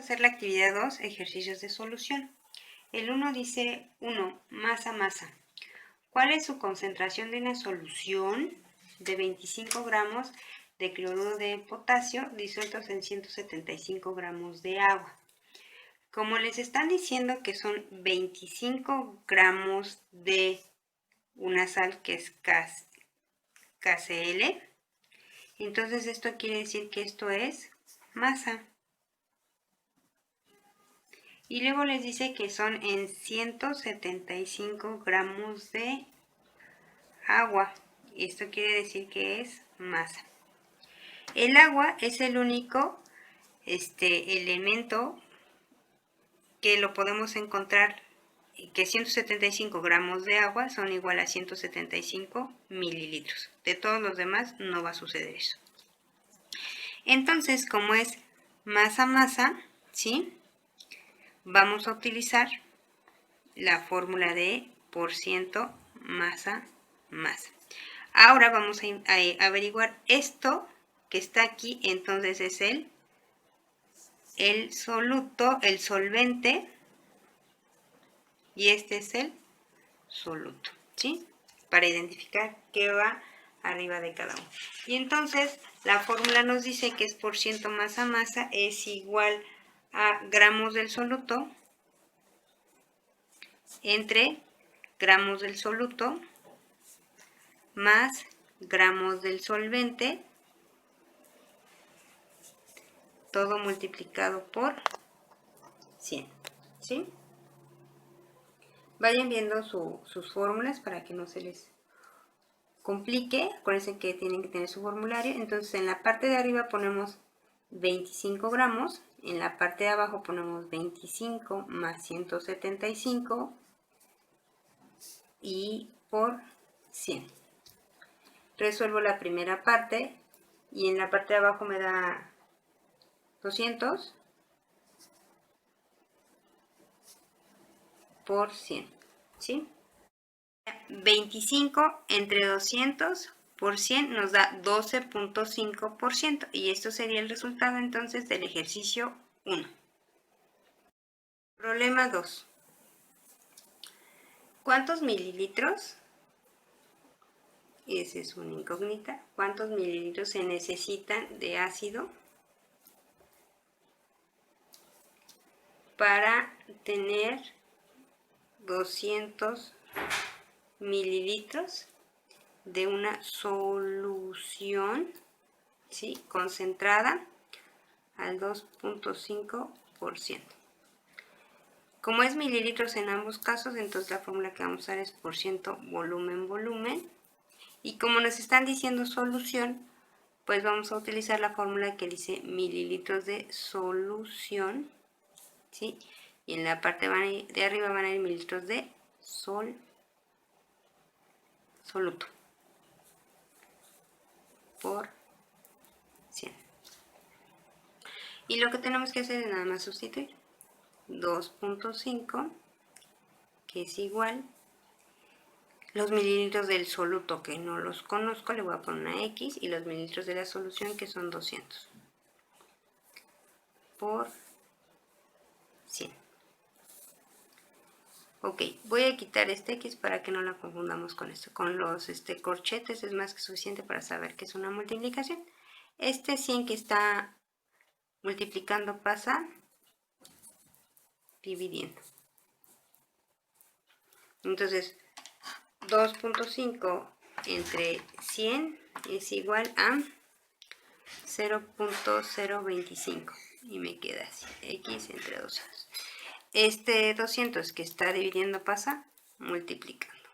Hacer la actividad 2, ejercicios de solución. El 1 dice 1, masa. ¿Cuál es su concentración de una solución de 25 gramos de cloruro de potasio disueltos en 175 gramos de agua? Como les están diciendo que son 25 gramos de una sal que es KCl, entonces esto quiere decir que esto es masa. Y luego les dice que son en 175 gramos de agua. Esto quiere decir que es masa. El agua es el único elemento que lo podemos encontrar, que 175 gramos de agua son igual a 175 mililitros. De todos los demás no va a suceder eso. Entonces, como es masa, ¿sí? Vamos a utilizar la fórmula de por ciento masa. Ahora vamos a averiguar esto que está aquí, entonces es el soluto, el solvente, y este es el soluto, ¿sí? Para identificar qué va arriba de cada uno. Y entonces la fórmula nos dice que es por ciento masa es igual a gramos del soluto entre gramos del soluto más gramos del solvente, todo multiplicado por 100, ¿sí? Vayan viendo sus fórmulas para que no se les complique. Acuérdense que tienen que tener su formulario. Entonces en la parte de arriba ponemos 25 gramos, en la parte de abajo ponemos 25 más 175 y por 100. Resuelvo la primera parte y en la parte de abajo me da 200 por 100, ¿sí? 25 entre 200 por 100 nos da 12.5% y esto sería el resultado entonces del ejercicio 1. Problema 2. ¿Cuántos mililitros? Esa es una incógnita. ¿Cuántos mililitros se necesitan de ácido para tener 200 mililitros de una solución, ¿sí?, concentrada al 2.5%? Como es mililitros en ambos casos, entonces la fórmula que vamos a usar es por ciento volumen. Y como nos están diciendo solución, pues vamos a utilizar la fórmula que dice mililitros de solución, ¿sí? Y en la parte de arriba van a ir mililitros de soluto por 100. Y lo que tenemos que hacer es nada más sustituir 2.5, que es igual los mililitros del soluto, que no los conozco, le voy a poner una X, y los mililitros de la solución, que son 200 por 100. Ok, voy a quitar este X para que no la confundamos con esto. Con los corchetes es más que suficiente para saber que es una multiplicación. Este 100 que está multiplicando pasa dividiendo. Entonces, 2.5 entre 100 es igual a 0.025 y me queda así, X entre 200. Este 200 que está dividiendo pasa multiplicando.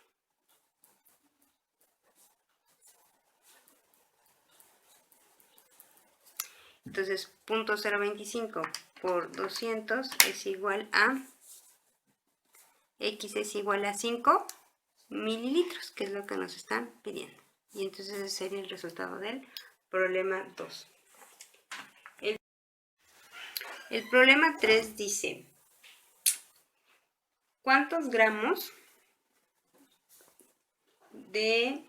Entonces, 0.025 por 200 es igual a, X es igual a 5 mililitros, que es lo que nos están pidiendo. Y entonces ese sería el resultado del problema 2. El problema 3 dice, ¿cuántos gramos de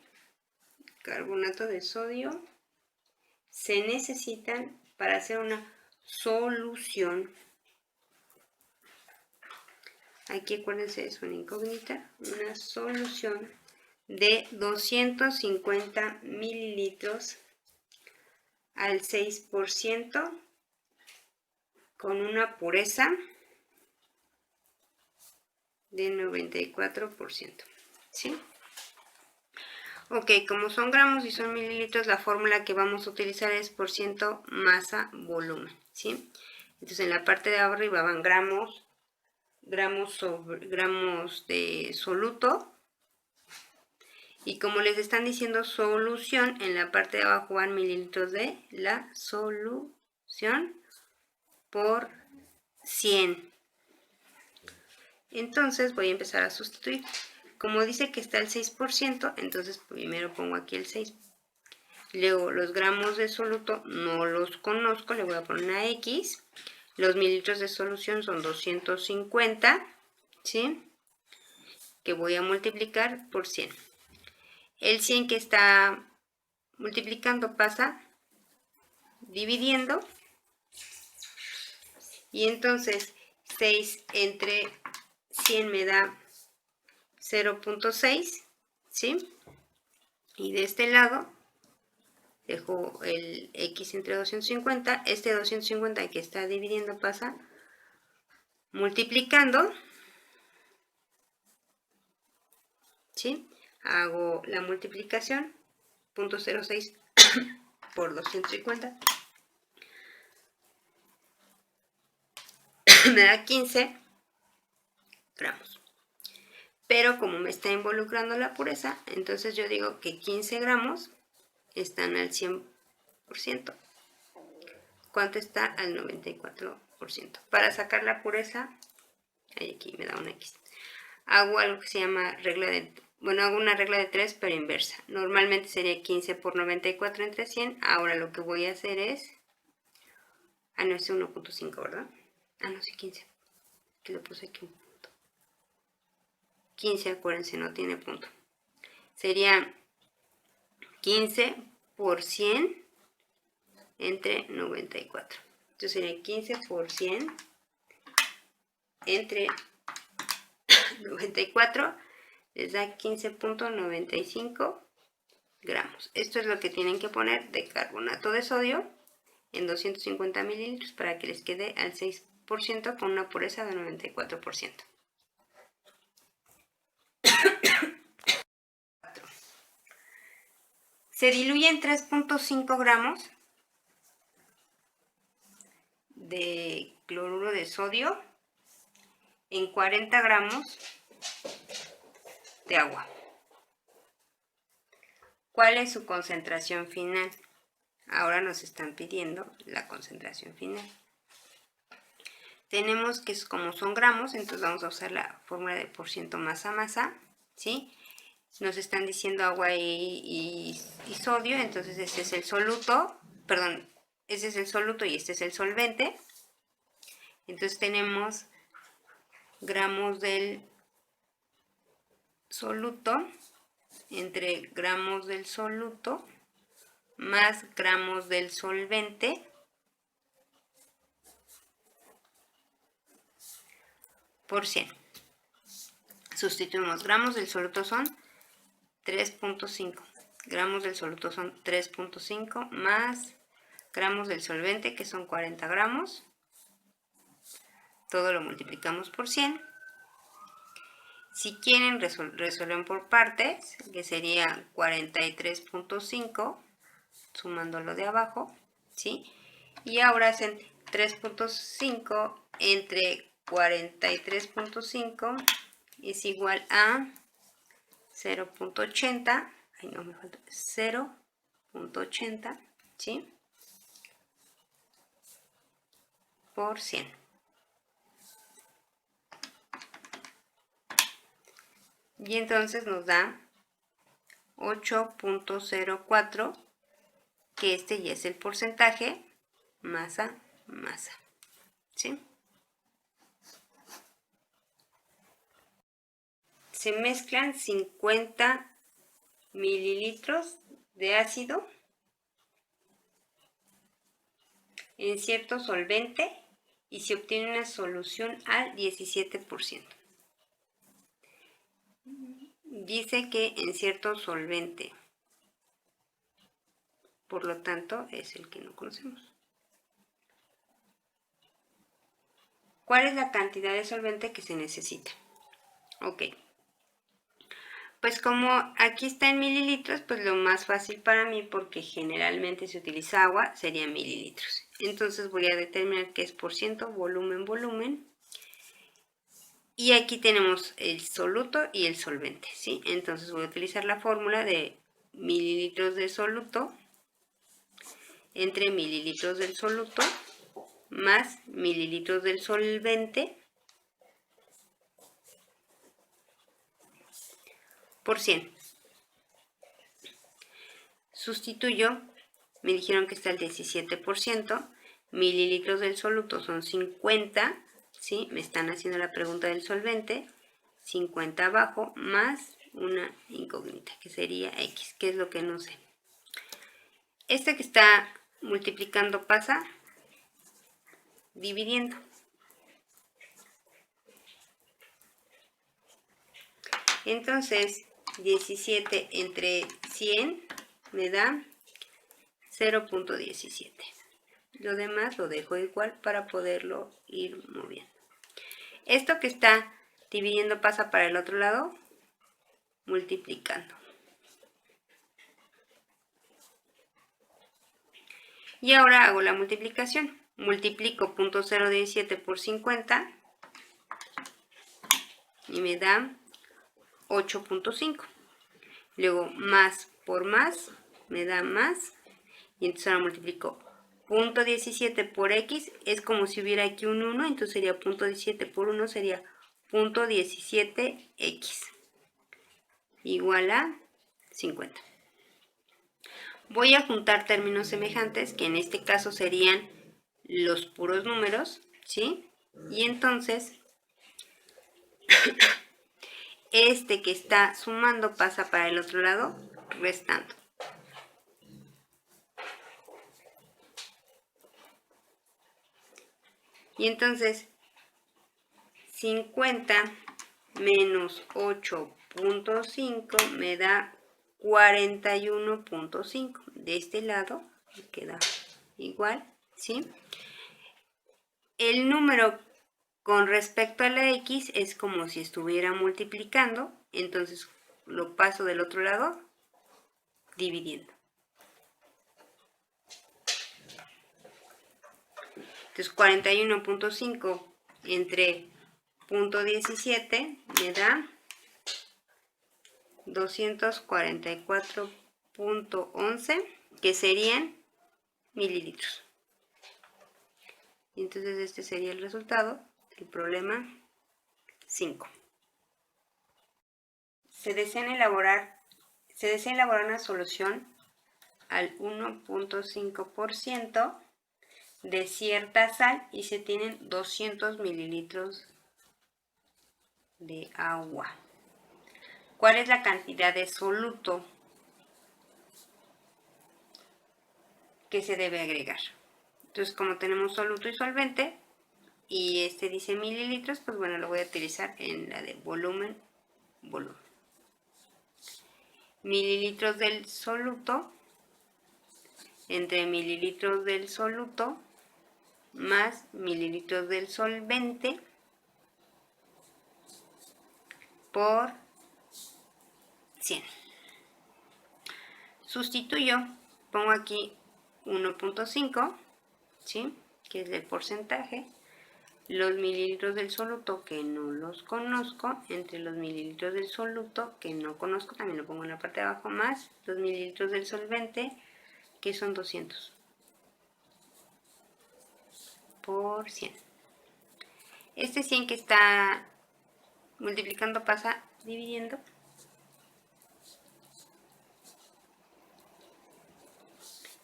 carbonato de sodio se necesitan para hacer una solución aquí acuérdense, es una incógnita, una solución de 250 mililitros al 6% con una pureza de 94%, ¿sí? Ok, como son gramos y son mililitros, la fórmula que vamos a utilizar es por ciento masa volumen, ¿sí? Entonces en la parte de arriba van gramos de soluto, y como les están diciendo solución, en la parte de abajo van mililitros de la solución por 100. Entonces voy a empezar a sustituir. Como dice que está el 6%, entonces primero pongo aquí el 6. Luego los gramos de soluto no los conozco, le voy a poner una X. Los mililitros de solución son 250, ¿sí? Que voy a multiplicar por 100. El 100 que está multiplicando pasa dividiendo. Y entonces 6 entre 100 me da 0.6, ¿sí? Y de este lado dejo el X entre 250. Este 250 que está dividiendo pasa multiplicando, ¿sí? Hago la multiplicación, 0.06 por 250. Me da 15 gramos. Pero como me está involucrando la pureza, entonces yo digo que 15 gramos están al 100%. ¿Cuánto está? Al 94%. Para sacar la pureza, aquí me da una X. Hago algo que se llama hago una regla de 3 pero inversa. Normalmente sería 15 por 94 entre 100. Ahora lo que voy a hacer es... no, es 1.5, ¿verdad? No, sí, 15. Que le puse aquí un punto. 15, acuérdense, no tiene punto. Sería 15 por 100 entre 94. Entonces sería 15 por 100 entre 94, les da 15.95 gramos. Esto es lo que tienen que poner de carbonato de sodio en 250 mililitros para que les quede al 6% con una pureza de 94%. Se diluye en 3.5 gramos de cloruro de sodio en 40 gramos de agua. ¿Cuál es su concentración final? Ahora nos están pidiendo la concentración final. Tenemos que, como son gramos, entonces vamos a usar la fórmula de por ciento masa, ¿sí? Nos están diciendo agua y sodio, entonces este es el soluto, ese es el soluto y este es el solvente. Entonces tenemos gramos del soluto entre gramos del soluto más gramos del solvente por 100. Sustituimos, gramos del soluto son 3.5. Gramos del soluto son 3.5 más gramos del solvente, que son 40 gramos. Todo lo multiplicamos por 100. Si quieren, resuelven por partes, que sería 43.5, sumando lo de abajo, ¿sí? Y ahora hacen 3.5 entre 43.5 es igual a 0.80, ay no, me falta 0.80, ¿sí? Por 100. Y entonces nos da 8.04, que este ya es el porcentaje masa, ¿sí? Se mezclan 50 mililitros de ácido en cierto solvente y se obtiene una solución al 17%. dice que en cierto solvente. Por lo tanto, es el que no conocemos. ¿Cuál es la cantidad de solvente que se necesita? Ok. Pues como aquí está en mililitros, pues lo más fácil para mí, porque generalmente se utiliza agua, sería mililitros. Entonces voy a determinar que es por ciento, volumen, volumen. Y aquí tenemos el soluto y el solvente, ¿sí? Entonces voy a utilizar la fórmula de mililitros de soluto entre mililitros del soluto más mililitros del solvente por 100. Sustituyo, me dijeron que está el 17%, mililitros del soluto son 50, ¿sí? Me están haciendo la pregunta del solvente, 50 abajo más una incógnita, que sería X, que es lo que no sé. Este que está multiplicando pasa dividiendo. Entonces, 17 entre 100 me da 0.17. Lo demás lo dejo igual para poderlo ir moviendo. Esto que está dividiendo pasa para el otro lado, multiplicando. Y ahora hago la multiplicación. Multiplico 0.017 por 50 y me da 8.5. Luego más por más me da más. Y entonces ahora multiplico 0.17 por X. Es como si hubiera aquí un 1. Entonces sería 0.17 por 1 sería 0.17X. Igual a 50. Voy a juntar términos semejantes, que en este caso serían los puros números, ¿sí? Y entonces, este que está sumando pasa para el otro lado, restando. Y entonces, 50 menos 8.5 me da 41.5. De este lado me queda igual, ¿sí? El número con respecto a la X es como si estuviera multiplicando, entonces lo paso del otro lado dividiendo. Entonces 41.5 entre 0.17 me da 244.11, que serían mililitros. Y entonces este sería el resultado del problema 5. Se desea elaborar una solución al 1.5% de cierta sal y se tienen 200 mililitros de agua. ¿Cuál es la cantidad de soluto que se debe agregar? Entonces, como tenemos soluto y solvente, y este dice mililitros, pues bueno, lo voy a utilizar en la de volumen, volumen. Mililitros del soluto entre mililitros del soluto más mililitros del solvente por 100. Sustituyo, pongo aquí 1.5, ¿sí? Que es el porcentaje. Los mililitros del soluto que no los conozco, entre los mililitros del soluto que no conozco, también lo pongo en la parte de abajo, más los mililitros del solvente, que son 200 por 100. Este 100 que está multiplicando pasa dividiendo.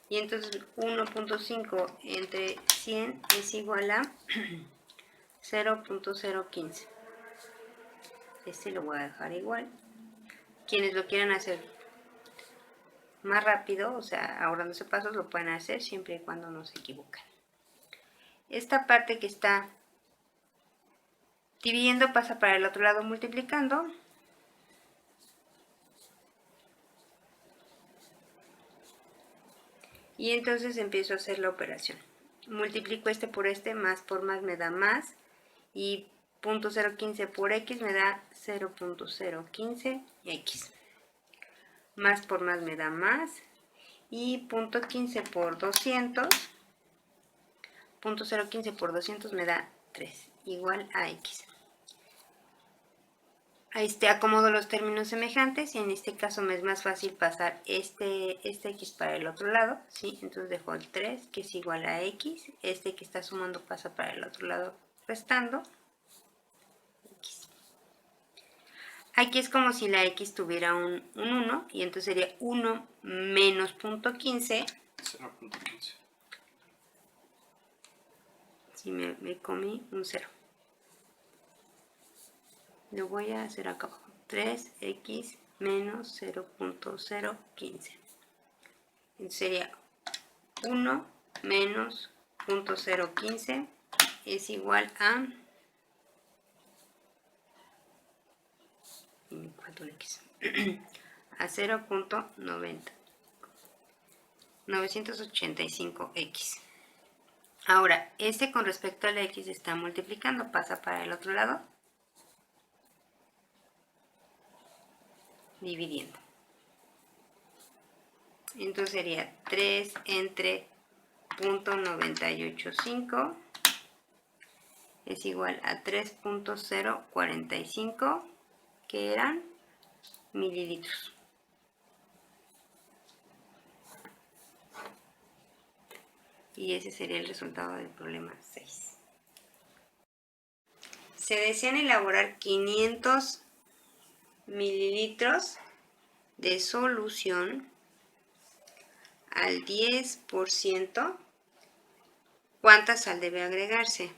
Y entonces 1.5 entre 100 es igual a 0.015. Este lo voy a dejar igual. Quienes lo quieran hacer más rápido, o sea, ahorrándose pasos, lo pueden hacer siempre y cuando no se equivoquen. Esta parte que está dividiendo pasa para el otro lado multiplicando. Y entonces empiezo a hacer la operación. Multiplico este por este, más por más me da más. Y 0.015 por x me da 0.015 x. Más por más me da más. Y 0.15 por 200. 0.015 por 200 me da 3, igual a x. Acomodo los términos semejantes y en este caso me es más fácil pasar este x para el otro lado, ¿sí? Entonces dejo el 3 que es igual a x, este que está sumando pasa para el otro lado restando, x. Aquí es como si la x tuviera un 1 y entonces sería 1 menos 0.15. 0.15. Si me comí un 0. Lo voy a hacer acá abajo. 3x menos 0.015. Entonces sería 1 menos 0.015 es igual a... me falta un x. A 985x. Ahora, este con respecto al x está multiplicando, pasa para el otro lado, dividiendo. Entonces sería 3 entre 0.985 es igual a 3.045, que eran mililitros. Y ese sería el resultado del problema 6. Se desean elaborar 500 mililitros de solución al 10%. ¿Cuánta sal debe agregarse?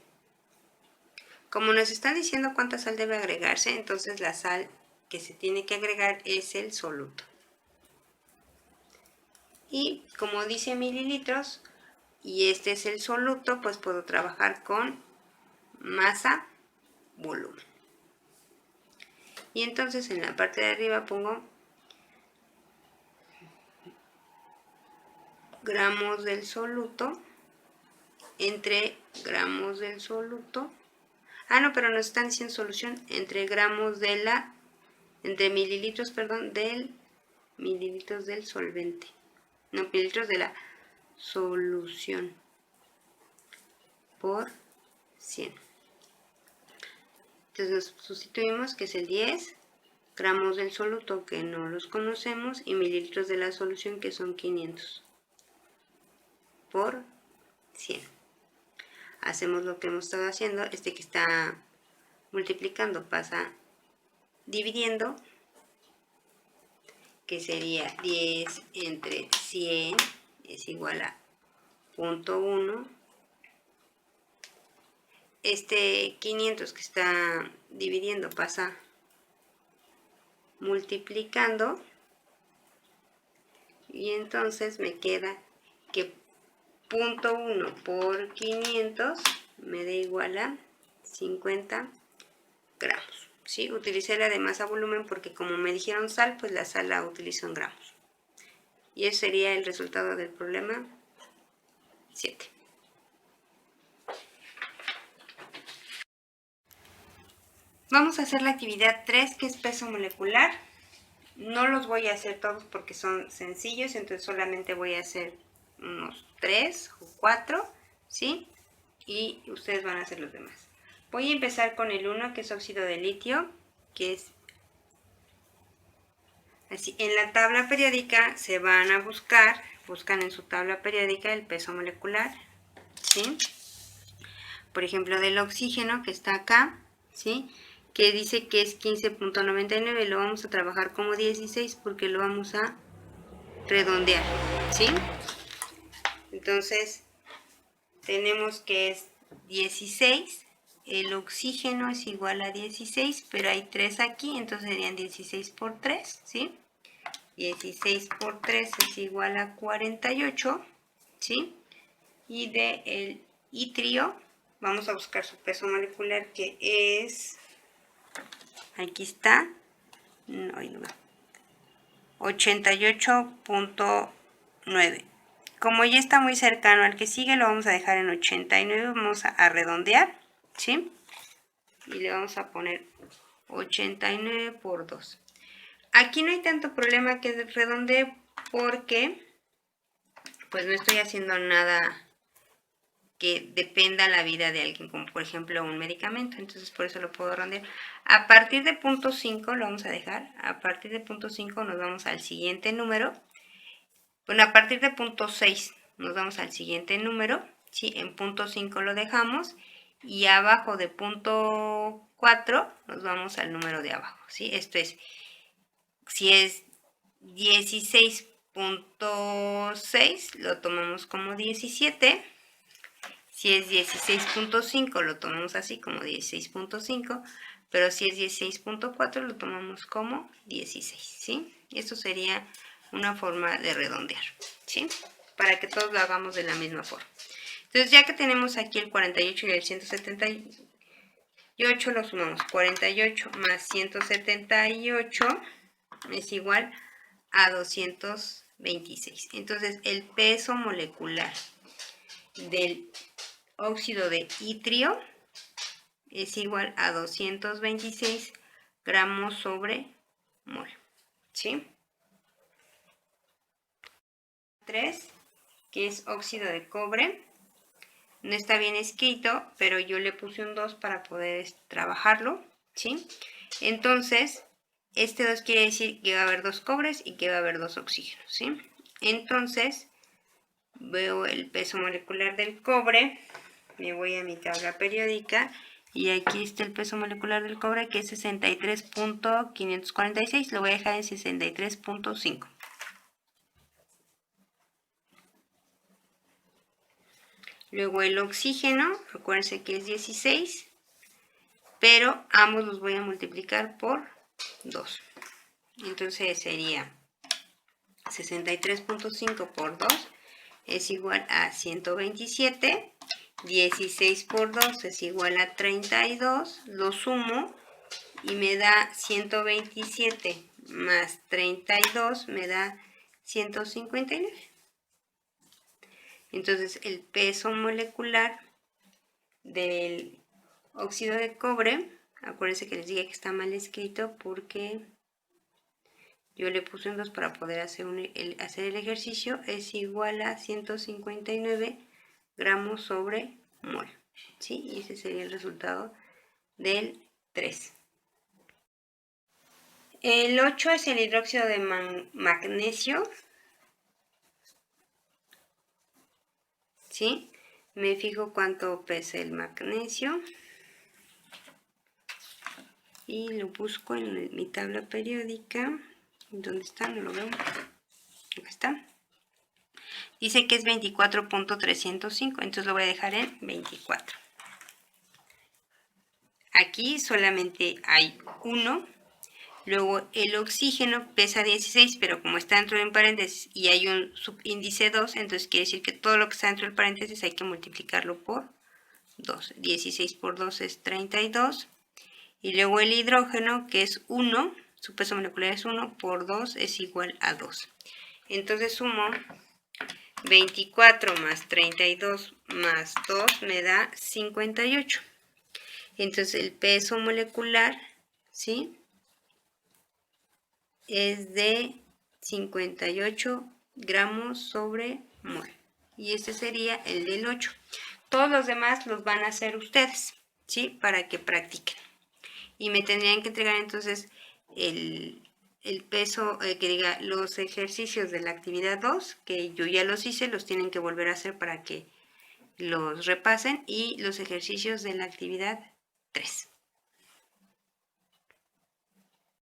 Como nos están diciendo cuánta sal debe agregarse, entonces la sal que se tiene que agregar es el soluto. Y como dice mililitros, y este es el soluto, pues puedo trabajar con masa, volumen. Y entonces en la parte de arriba pongo gramos del soluto entre gramos del soluto. No, pero nos están diciendo solución entre gramos de la, entre mililitros, perdón, del mililitros del solvente. No, mililitros de la solución por 100. Entonces nos sustituimos que es el 10, gramos del soluto que no los conocemos y mililitros de la solución que son 500 por 100. Hacemos lo que hemos estado haciendo, este que está multiplicando pasa dividiendo, que sería 10 entre 100 es igual a 0.1. Este 500 que está dividiendo pasa multiplicando y entonces me queda que 0.1 por 500 me da igual a 50 gramos. ¿Sí? Utilicé la de masa volumen porque como me dijeron sal, pues la sal la utilizo en gramos. Y ese sería el resultado del problema 7. Vamos a hacer la actividad 3, que es peso molecular. No los voy a hacer todos porque son sencillos, entonces solamente voy a hacer unos 3 o 4, ¿sí? Y ustedes van a hacer los demás. Voy a empezar con el 1, que es óxido de litio, que es así. En la tabla periódica se van a buscan en su tabla periódica el peso molecular, ¿sí? Por ejemplo, del oxígeno, que está acá, ¿sí? Que dice que es 15.99, lo vamos a trabajar como 16 porque lo vamos a redondear, ¿sí? Entonces, tenemos que es 16, el oxígeno es igual a 16, pero hay 3 aquí, entonces serían 16 por 3, ¿sí? 16 por 3 es igual a 48, ¿sí? Y del itrio, vamos a buscar su peso molecular, que es, aquí está, 88.9. como ya está muy cercano al que sigue, lo vamos a dejar en 89, vamos a redondear, ¿sí? Y le vamos a poner 89 por 2. Aquí no hay tanto problema que redondee porque pues no estoy haciendo nada que dependa la vida de alguien, como por ejemplo un medicamento, entonces por eso lo puedo redondear. A partir de punto 5 lo vamos a dejar, a partir de punto 5 nos vamos al siguiente número. Bueno, a partir de punto 6 nos vamos al siguiente número, ¿sí? En punto 5 lo dejamos y abajo de punto 4 nos vamos al número de abajo, ¿sí? Esto es, si es 16.6 lo tomamos como 17, si es 16.5 lo tomamos así como 16.5, pero si es 16.4 lo tomamos como 16, ¿sí? Esto sería una forma de redondear, ¿sí? Para que todos lo hagamos de la misma forma. Entonces, ya que tenemos aquí el 48 y el 178, lo sumamos. 48 más 178 es igual a 226. Entonces, el peso molecular del óxido de itrio es igual a 226 gramos sobre mol, ¿sí? 3, que es óxido de cobre, no está bien escrito, pero yo le puse un 2 para poder trabajarlo, ¿sí? Entonces, este 2 quiere decir que va a haber 2 cobres y que va a haber 2 oxígenos, ¿sí? Entonces, veo el peso molecular del cobre, me voy a mi tabla periódica y aquí está el peso molecular del cobre, que es 63.546, lo voy a dejar en 63.5. Luego el oxígeno, recuérdense que es 16, pero ambos los voy a multiplicar por 2. Entonces sería 63.5 por 2 es igual a 127. 16 por 2 es igual a 32. Lo sumo y me da 127 más 32 me da 159. Entonces el peso molecular del óxido de cobre, acuérdense que les dije que está mal escrito porque yo le puse un 2 para poder hacer el ejercicio, es igual a 159 gramos sobre mol, ¿sí? Y ese sería el resultado del 3. El 8 es el hidróxido de magnesio, ¿sí? Me fijo cuánto pesa el magnesio y lo busco en mi tabla periódica. ¿Dónde está? No lo veo. Acá está. Dice que es 24.305, entonces lo voy a dejar en 24. Aquí solamente hay 1. Luego el oxígeno pesa 16, pero como está dentro de un paréntesis y hay un subíndice 2, entonces quiere decir que todo lo que está dentro del paréntesis hay que multiplicarlo por 2. 16 por 2 es 32. Y luego el hidrógeno, que es 1, su peso molecular es 1, por 2 es igual a 2. Entonces sumo 24 más 32 más 2 me da 58. Entonces el peso molecular, ¿sí?, es de 58 gramos sobre mol. Y este sería el del 8. Todos los demás los van a hacer ustedes, ¿sí?, para que practiquen. Y me tendrían que entregar entonces el peso, que diga los ejercicios de la actividad 2, que yo ya los hice, los tienen que volver a hacer para que los repasen, y los ejercicios de la actividad 3.